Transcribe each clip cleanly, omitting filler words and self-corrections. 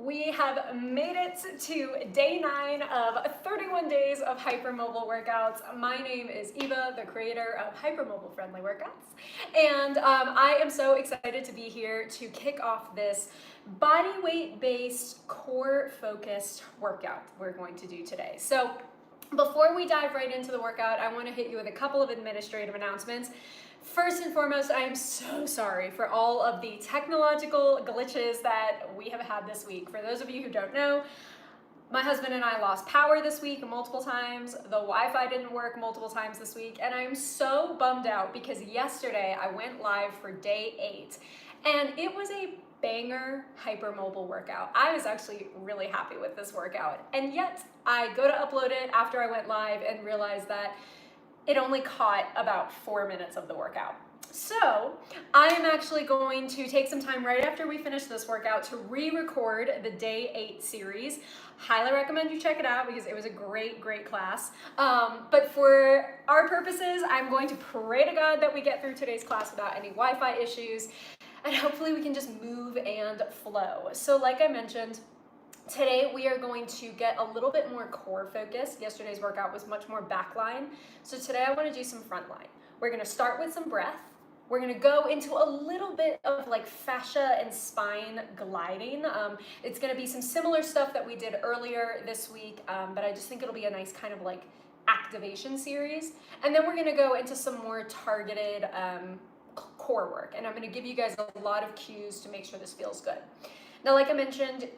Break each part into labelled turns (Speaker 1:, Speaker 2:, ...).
Speaker 1: We have made it to day 9 of 31 days of hypermobile workouts. My name is Eva, the creator of Hypermobile Friendly Workouts, and I am so excited to be here to kick off this body weight based core focused workout we're going to do today. So before we dive right into the workout, I want to hit you with a couple of administrative announcements. First and foremost, I am so sorry for all of the technological glitches that we have had this week. For those of you who don't know, my husband and I lost power this week multiple times. The Wi-Fi didn't work multiple times this week, and I am so bummed out because yesterday I went live for day 8, and it was a banger hypermobile workout. I was actually really happy with this workout, and yet I go to upload it after I went live and realized that it only caught about 4 minutes of the workout. So I am actually going to take some time right after we finish this workout to re-record the day 8 series. Highly recommend you check it out because it was a great class. But for our purposes, I'm going to pray to God that we get through today's class without any Wi-Fi issues, and hopefully we can just move and flow. So like I mentioned, today we are going to get a little bit more core focused. Yesterday's workout was much more backline. So today I want to do some frontline. We're going to start with some breath. We're going to go into a little bit of like fascia and spine gliding. It's going to be some similar stuff that we did earlier this week, but I just think it'll be a nice kind of like activation series. And then we're going to go into some more targeted core work. And I'm going to give you guys a lot of cues to make sure this feels good. Now, like I mentioned,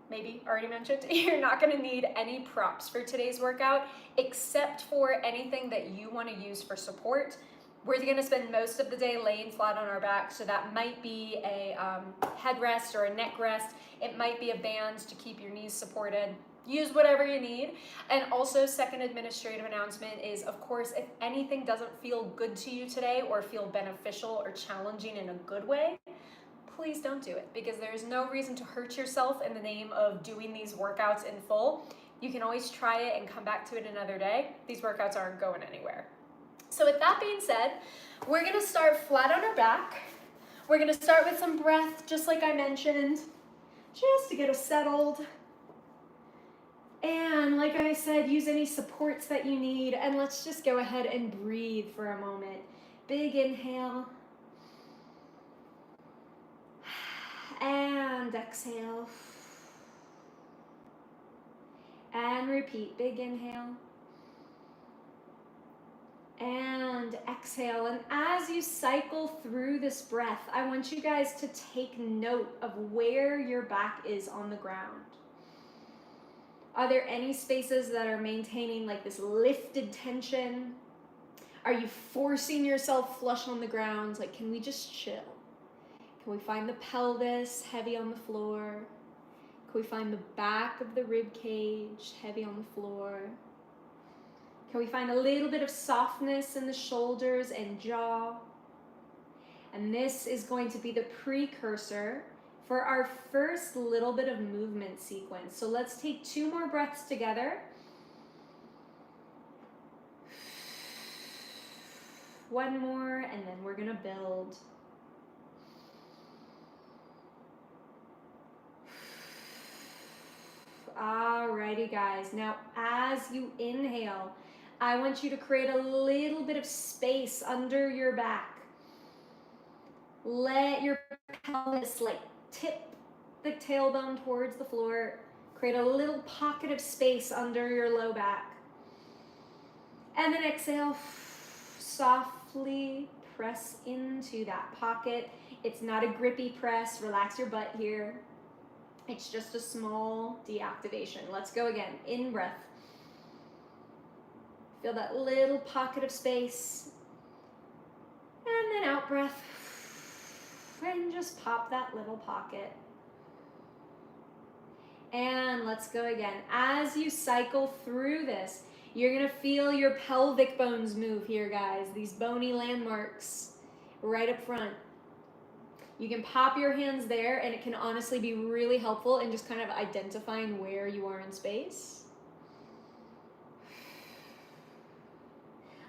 Speaker 1: maybe already mentioned, you're not going to need any props for today's workout except for anything that you want to use for support. We're going to spend most of the day laying flat on our back, so that might be a headrest or a neck rest. It might be a band to keep your knees supported. Use whatever you need. And also, second administrative announcement is, of course, if anything doesn't feel good to you today or feel beneficial or challenging in a good way, please don't do it, because there's no reason to hurt yourself in the name of doing these workouts in full. You can always try it and come back to it another day. These workouts aren't going anywhere. So with that being said, we're going to start flat on our back. We're going to start with some breath, just like I mentioned, just to get us settled. And like I said, use any supports that you need, and let's just go ahead and breathe for a moment. Big inhale. And exhale. And repeat. Big inhale. And exhale. And as you cycle through this breath, I want you guys to take note of where your back is on the ground. Are there any spaces that are maintaining like this lifted tension? Are you forcing yourself flush on the ground? Like, can we just chill? Can we find the pelvis heavy on the floor? Can we find the back of the rib cage heavy on the floor? Can we find a little bit of softness in the shoulders and jaw? And this is going to be the precursor for our first little bit of movement sequence. So let's take 2 more breaths together. One more, and then we're gonna build. Alrighty guys, now as you inhale, I want you to create a little bit of space under your back. Let your pelvis like tip the tailbone towards the floor. Create a little pocket of space under your low back. And then exhale, softly press into that pocket. It's not a grippy press, relax your butt here. It's just a small deactivation. Let's go again. In breath. Feel that little pocket of space. And then out breath. And just pop that little pocket. And let's go again. As you cycle through this, you're going to feel your pelvic bones move here, guys. These bony landmarks right up front. You can pop your hands there, and it can honestly be really helpful in just kind of identifying where you are in space.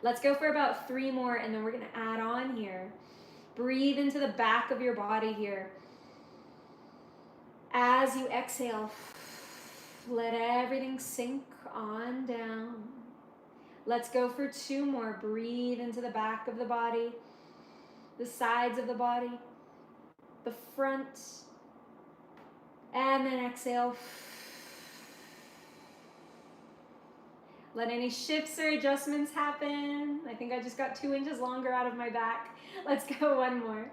Speaker 1: Let's go for about 3 more, and then we're going to add on here. Breathe into the back of your body here. As you exhale, let everything sink on down. Let's go for 2 more. Breathe into the back of the body, the sides of the body, the front, and then exhale. Let any shifts or adjustments happen. I think I just got 2 inches longer out of my back. Let's go 1 more.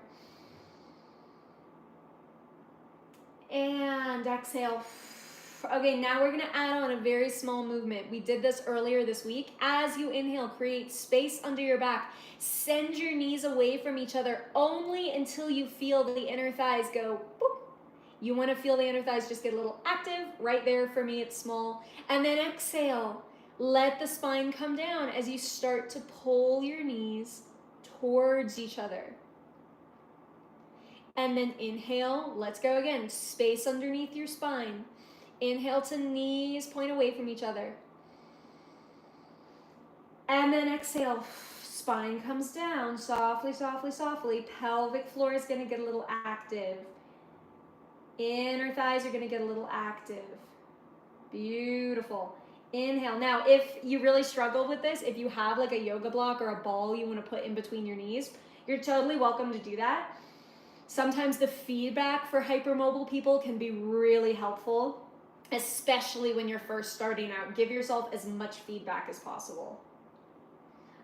Speaker 1: And exhale. Okay, now we're gonna add on a very small movement. We did this earlier this week. As you inhale, create space under your back. Send your knees away from each other only until you feel the inner thighs go boop. You wanna feel the inner thighs just get a little active. Right there for me, it's small. And then exhale. Let the spine come down as you start to pull your knees towards each other. And then inhale, let's go again. Space underneath your spine. Inhale to knees point away from each other. And then exhale, spine comes down, softly, softly, softly. Pelvic floor is gonna get a little active. Inner thighs are gonna get a little active. Beautiful. Inhale. Now, if you really struggle with this, if you have like a yoga block or a ball you wanna put in between your knees, you're totally welcome to do that. Sometimes the feedback for hypermobile people can be really helpful, especially when you're first starting out. Give yourself as much feedback as possible.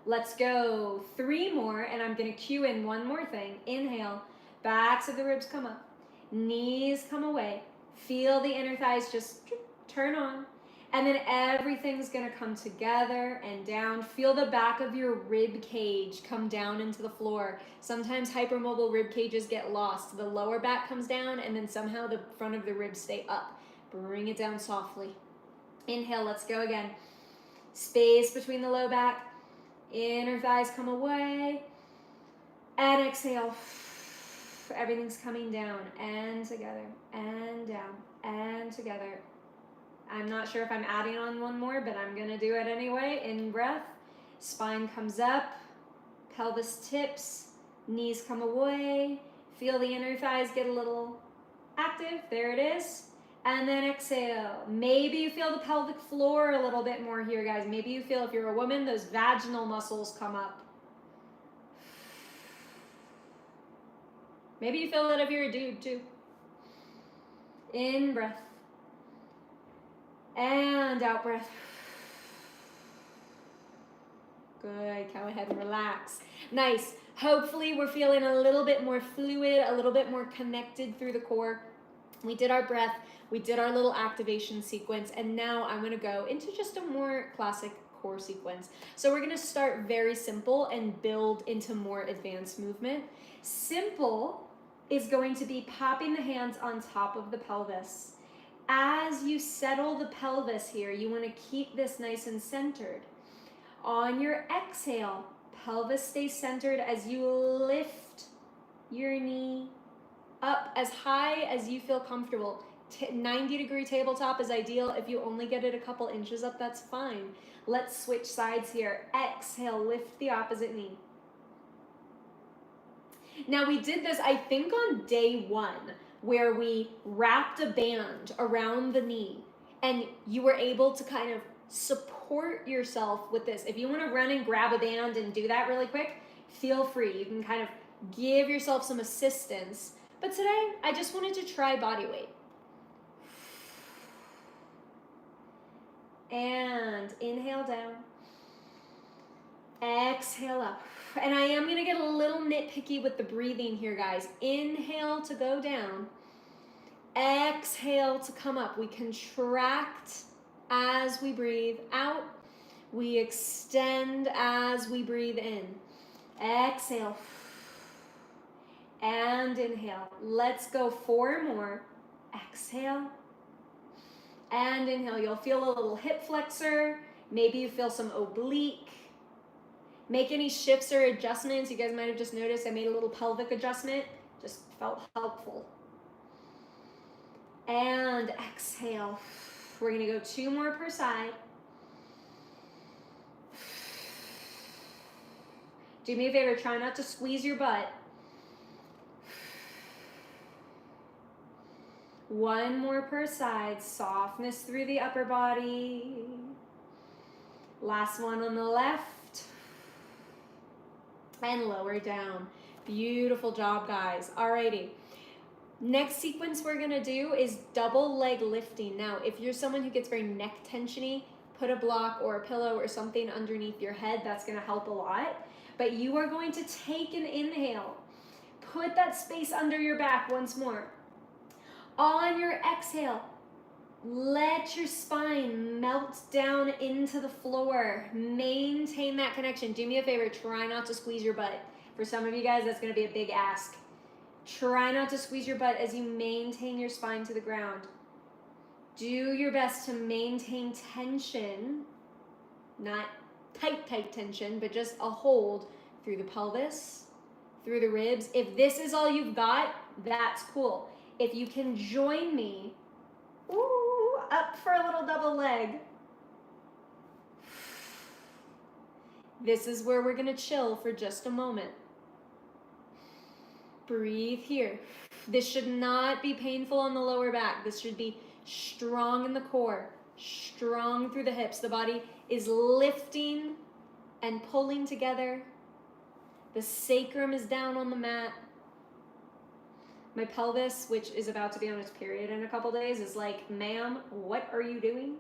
Speaker 1: Let's go 3 more, and I'm gonna cue in 1 more thing. Inhale, backs of the ribs come up, knees come away. Feel the inner thighs just turn on, and then everything's gonna come together and down. Feel the back of your rib cage come down into the floor. Sometimes hypermobile rib cages get lost. The lower back comes down, and then somehow the front of the ribs stay up. Bring it down softly. Inhale, let's go again. Space between the low back. Inner thighs come away. And exhale. Everything's coming down and together and down and together. I'm not sure if I'm adding on 1 more, but I'm gonna do it anyway. In breath, spine comes up, pelvis tips, knees come away. Feel the inner thighs get a little active. There it is. And then exhale. Maybe you feel the pelvic floor a little bit more here, guys. Maybe you feel, if you're a woman, those vaginal muscles come up. Maybe you feel it if you're a dude too. In breath. And out breath. Good. Go ahead and relax. Nice. Hopefully we're feeling a little bit more fluid, a little bit more connected through the core. We did our breath, we did our little activation sequence, and now I'm gonna go into just a more classic core sequence. So we're gonna start very simple and build into more advanced movement. Simple is going to be popping the hands on top of the pelvis. As you settle the pelvis here, you wanna keep this nice and centered. On your exhale, pelvis stays centered as you lift your knee up as high as you feel comfortable. 90-degree tabletop is ideal. If you only get it a couple inches up, that's fine. Let's switch sides here. Exhale, lift the opposite knee. Now we did this, I think, on day 1, where we wrapped a band around the knee and you were able to kind of support yourself with this. If you want to run and grab a band and do that really quick, feel free. You can kind of give yourself some assistance. But today, I just wanted to try body weight. And inhale down. Exhale up. And I am gonna get a little nitpicky with the breathing here, guys. Inhale to go down. Exhale to come up. We contract as we breathe out. We extend as we breathe in. Exhale. And inhale. Let's go 4 more. Exhale. And inhale. You'll feel a little hip flexor. Maybe you feel some oblique. Make any shifts or adjustments. You guys might have just noticed I made a little pelvic adjustment. Just felt helpful. And exhale. We're gonna go 2 more per side. Do me a favor, try not to squeeze your butt. One more per side. Softness through the upper body. Last one on the left. And lower down. Beautiful job, guys. Alrighty. Next sequence we're gonna do is double leg lifting. Now, if you're someone who gets very neck tensiony, put a block or a pillow or something underneath your head. That's gonna help a lot. But you are going to take an inhale. Put that space under your back once more. On your exhale, let your spine melt down into the floor. Maintain that connection. Do me a favor, try not to squeeze your butt. For some of you guys, that's gonna be a big ask. Try not to squeeze your butt as you maintain your spine to the ground. Do your best to maintain tension, not tight tension, but just a hold through the pelvis, through the ribs. If this is all you've got, that's cool. If you can join me, up for a little double leg. This is where we're gonna chill for just a moment. Breathe here. This should not be painful on the lower back. This should be strong in the core, strong through the hips. The body is lifting and pulling together. The sacrum is down on the mat. My pelvis, which is about to be on its period in a couple days, is like, ma'am, what are you doing?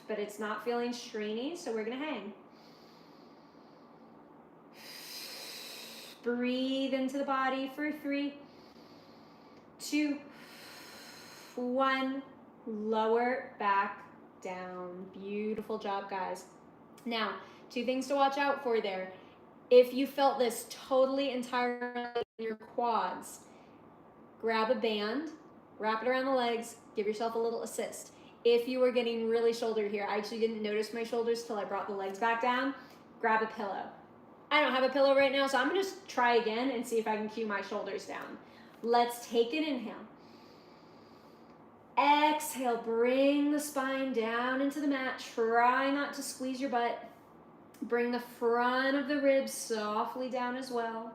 Speaker 1: But it's not feeling strainy, so we're gonna hang. Breathe into the body for 3, 2, 1. Lower back down. Beautiful job, guys. Now, 2 things to watch out for there. If you felt this totally entirely in your quads, grab a band, wrap it around the legs, give yourself a little assist. If you were getting really shouldered here, I actually didn't notice my shoulders till I brought the legs back down, grab a pillow. I don't have a pillow right now, so I'm gonna just try again and see if I can cue my shoulders down. Let's take an inhale. Exhale, bring the spine down into the mat. Try not to squeeze your butt. Bring the front of the ribs softly down as well.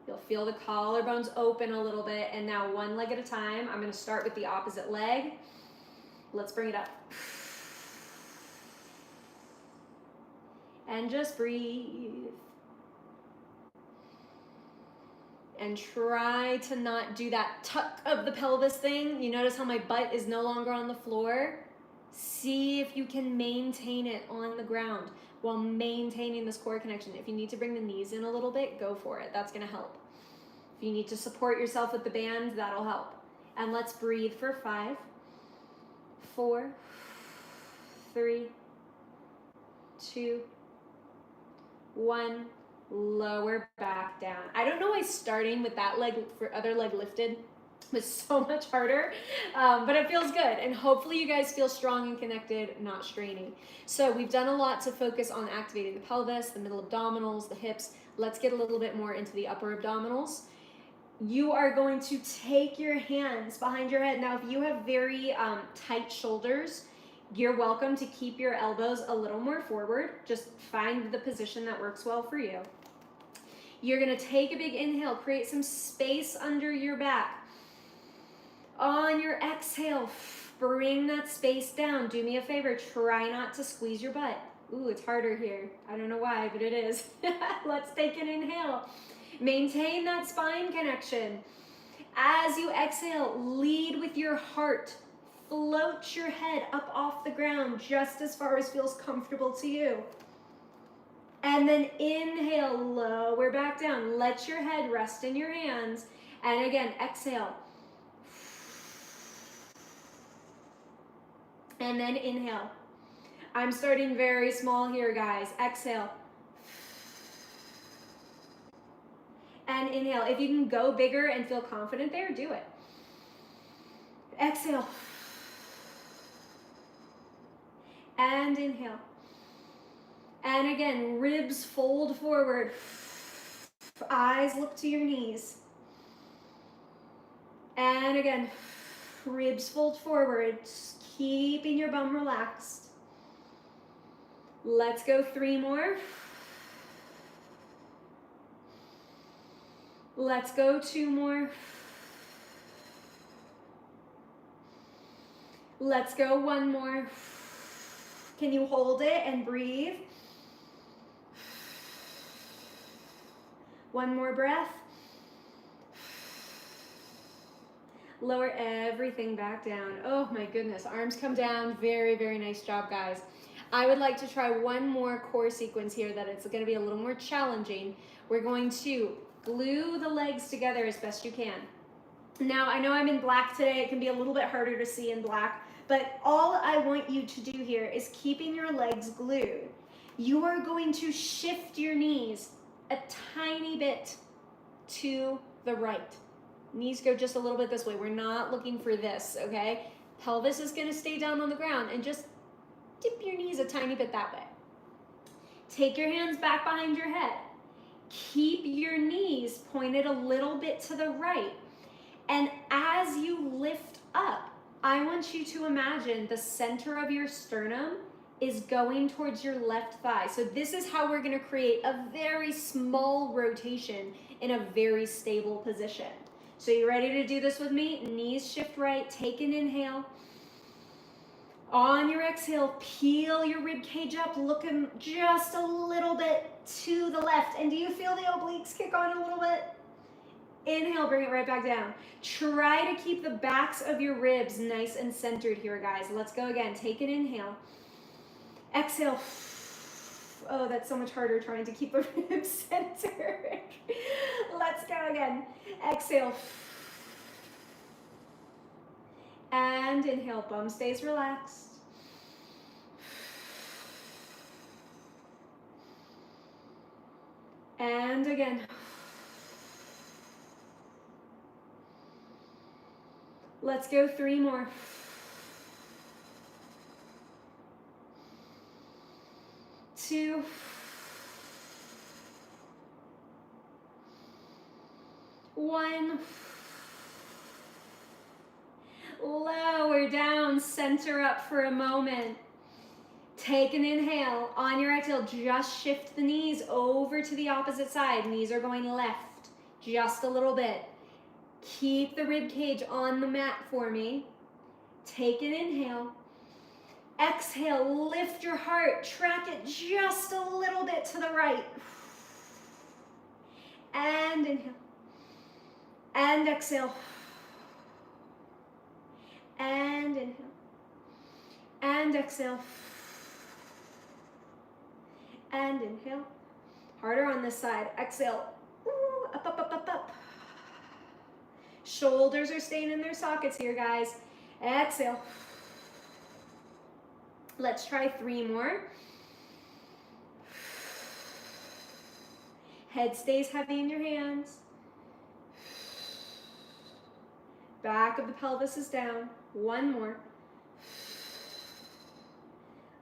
Speaker 1: You'll feel the collarbones open a little bit. And now one leg at a time. I'm going to start with the opposite leg. Let's bring it up. And just breathe. And try to not do that tuck of the pelvis thing. You notice how my butt is no longer on the floor? See if you can maintain it on the ground while maintaining this core connection. If you need to bring the knees in a little bit, go for it. That's gonna help. If you need to support yourself with the band, that'll help. And let's breathe for 5, 4, 3, 2, 1. Lower back down. I don't know why starting with that leg, for other leg lifted, was so much harder, but it feels good. And hopefully you guys feel strong and connected, not straining. So we've done a lot to focus on activating the pelvis, the middle abdominals, the hips. Let's get a little bit more into the upper abdominals. You are going to take your hands behind your head. Now, if you have very tight shoulders, you're welcome to keep your elbows a little more forward. Just find the position that works well for you. You're gonna take a big inhale, create some space under your back. On your exhale, bring that space down. Do me a favor, try not to squeeze your butt. Ooh, it's harder here. I don't know why, but it is. Let's take an inhale. Maintain that spine connection. As you exhale, lead with your heart. Float your head up off the ground just as far as feels comfortable to you. And then inhale, lower back down. Let your head rest in your hands. And again, exhale. And then inhale. I'm starting very small here, guys. Exhale. And inhale. If you can go bigger and feel confident there, do it. Exhale. And inhale. And again, ribs fold forward. Eyes look to your knees. And again, ribs fold forward, keeping your bum relaxed. Let's go 3 more. Let's go 2 more. Let's go 1 more. Can you hold it and breathe? 1 more breath. Lower everything back down. Oh my goodness, arms come down. Very, very nice job, guys. I would like to try 1 more core sequence here that it's gonna be a little more challenging. We're going to glue the legs together as best you can. Now, I know I'm in black today. It can be a little bit harder to see in black, but all I want you to do here is keeping your legs glued. You are going to shift your knees a tiny bit to the right. Knees go just a little bit this way. We're not looking for this, okay? Pelvis is gonna stay down on the ground, and just dip your knees a tiny bit that way. Take your hands back behind your head. Keep your knees pointed a little bit to the right. And as you lift up, I want you to imagine the center of your sternum is going towards your left thigh. So this is how we're gonna create a very small rotation in a very stable position. So you ready to do this with me? Knees shift right, take an inhale. On your exhale, peel your rib cage up, looking just a little bit to the left. And do you feel the obliques kick on a little bit? Inhale, bring it right back down. Try to keep the backs of your ribs nice and centered here, guys. Let's go again. Take an inhale. Exhale. Oh, that's so much harder trying to keep the ribs centered. Let's go again. Exhale. And inhale, bum stays relaxed. And again. Let's go 3 more. Two. One. Lower down, center up for a moment. Take an inhale. On your exhale, just shift the knees over to the opposite side. Knees are going left, just a little bit. Keep the rib cage on the mat for me. Take an inhale. Exhale, lift your heart. Track it just a little bit to the right. And inhale. And exhale. And inhale. And exhale. And inhale. Harder on this side. Exhale. Ooh, up, up, up, up, up. Shoulders are staying in their sockets here, guys. Exhale. Let's try 3 more. Head stays heavy in your hands. Back of the pelvis is down. 1 more.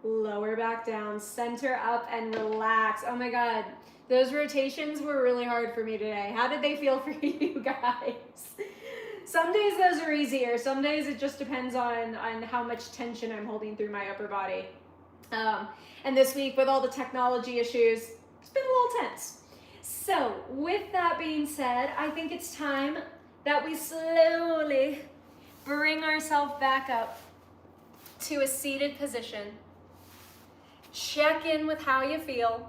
Speaker 1: Lower back down, center up and relax. Oh my God, those rotations were really hard for me today. How did they feel for you guys? Some days those are easier. Some days it just depends on how much tension I'm holding through my upper body. And this week with all the technology issues, it's been a little tense. So with that being said, I think it's time that we slowly bring ourselves back up to a seated position. Check in with how you feel.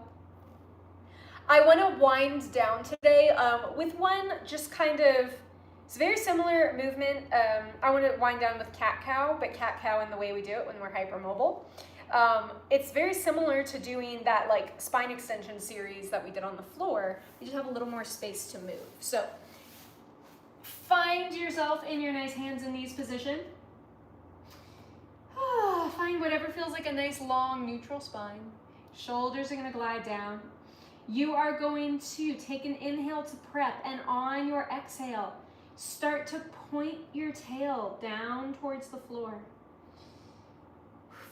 Speaker 1: I want to wind down today with one just kind of, it's a very similar movement. I want to wind down with cat-cow, but cat-cow in the way we do it when we're hypermobile. It's very similar to doing that like spine extension series that we did on the floor. You just have a little more space to move. So find yourself in your nice hands and knees position. Find whatever feels like a nice long neutral spine. Shoulders are going to glide down. You are going to take an inhale to prep, and on your exhale, start to point your tail down towards the floor.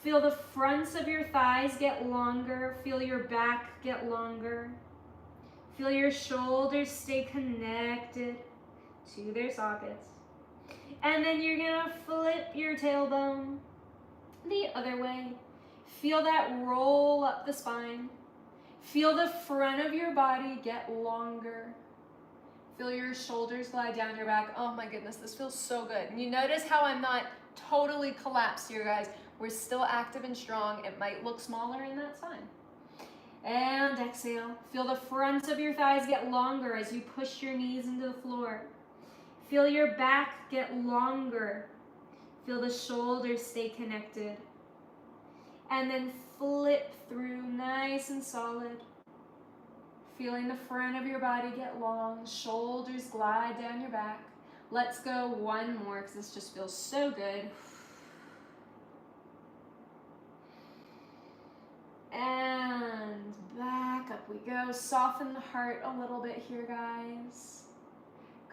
Speaker 1: Feel the fronts of your thighs get longer. Feel your back get longer. Feel your shoulders stay connected to their sockets. And then you're gonna flip your tailbone the other way. Feel that roll up the spine. Feel the front of your body get longer. Feel your shoulders glide down your back. Oh my goodness, this feels so good. And you notice how I'm not totally collapsed here, guys. We're still active and strong. It might look smaller, and that's fine. And exhale. Feel the fronts of your thighs get longer as you push your knees into the floor. Feel your back get longer. Feel the shoulders stay connected. And then flip through nice and solid. Feeling the front of your body get long, shoulders glide down your back. Let's go one more because this just feels so good. And back up we go. Soften the heart a little bit here, guys.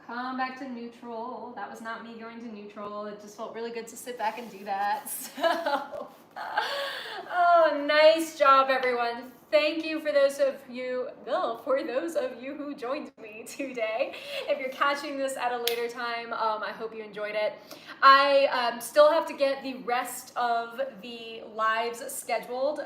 Speaker 1: Come back to neutral. That was not me going to neutral. It just felt really good to sit back and do that. So, oh, nice job, everyone. Thank you for those of you who joined me today. If you're catching this at a later time, I hope you enjoyed it. I still have to get the rest of the lives scheduled.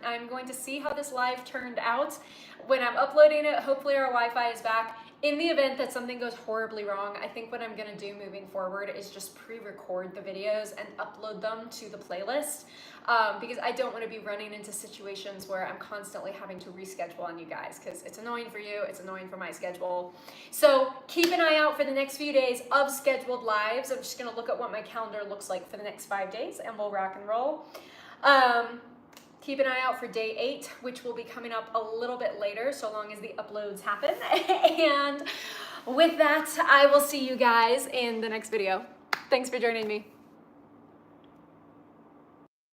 Speaker 1: I'm going to see how this live turned out. When I'm uploading it, hopefully our Wi-Fi is back. In the event that something goes horribly wrong, I think what I'm gonna do moving forward is just pre-record the videos and upload them to the playlist because I don't wanna be running into situations where I'm constantly having to reschedule on you guys because it's annoying for you, it's annoying for my schedule. So keep an eye out for the next few days of scheduled lives. I'm just gonna look at what my calendar looks like for the next 5 days and we'll rock and roll. Keep an eye out for day 8, which will be coming up a little bit later, so long as the uploads happen. And with that, I will see you guys in the next video. Thanks for joining me.